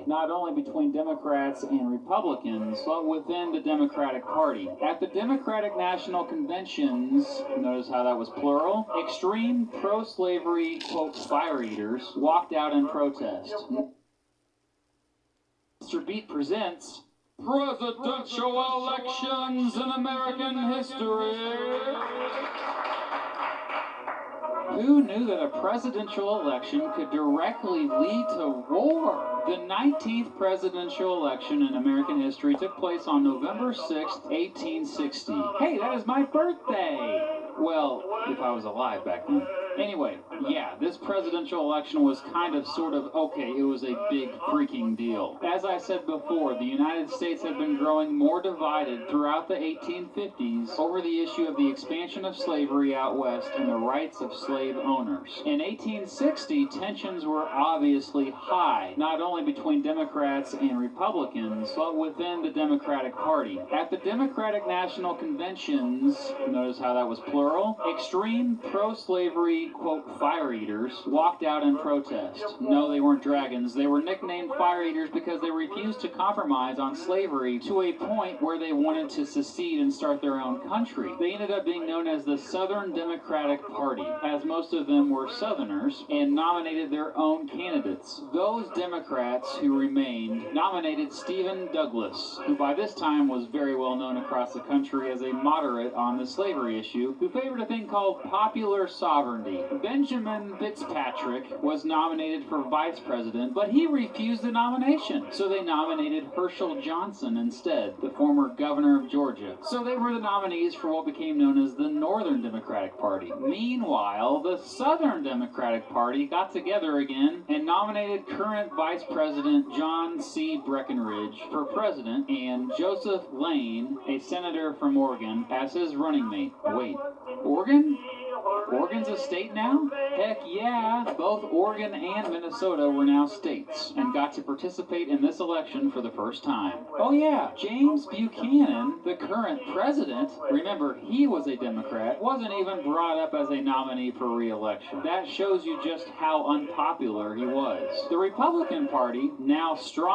not only between Democrats and Republicans, but within the Democratic Party. At the Democratic National Conventions, notice how that was plural, extreme pro-slavery, quote, fire eaters walked out in protest. Mr. Beat presents Presidential Elections in American History. Who knew that a presidential election could directly lead to war? The 19th presidential election in American history took place on November 6th, 1860. Hey, that is my birthday! Well, if I was alive back then. Anyway, yeah, this presidential election was it was a big freaking deal. As I said before, the United States had been growing more divided throughout the 1850s over the issue of the expansion of slavery out west and the rights of slave owners. In 1860, tensions were obviously high, not only between Democrats and Republicans, but within the Democratic Party. At the Democratic National Conventions, notice how that was plural, extreme pro-slavery, quote, fire eaters walked out in protest. No, they weren't dragons. They were nicknamed fire eaters because they refused to compromise on slavery to a point where they wanted to secede and start their own country. They ended up being known as the Southern Democratic Party, as most of them were Southerners, and nominated their own candidates. Those Democrats who remained nominated Stephen Douglas, who by this time was very well known across the country as a moderate on the slavery issue, who favored a thing called popular sovereignty. Benjamin Fitzpatrick was nominated for vice president, but he refused the nomination. So they nominated Herschel Johnson instead, the former governor of Georgia. So they were the nominees for what became known as the Northern Democratic Party. Meanwhile, the Southern Democratic Party got together again and nominated current Vice President John C. Breckinridge for president and Joseph Lane, a senator from Oregon, as his running mate. Wait, Oregon? Oregon's a state now? Heck yeah! Both Oregon and Minnesota were now states and got to participate in this election for the first time. Oh yeah, James Buchanan, the current president, remember he was a Democrat, wasn't even brought up as a nominee for re-election. That shows you just how unpopular he was. The Republican Party, now strong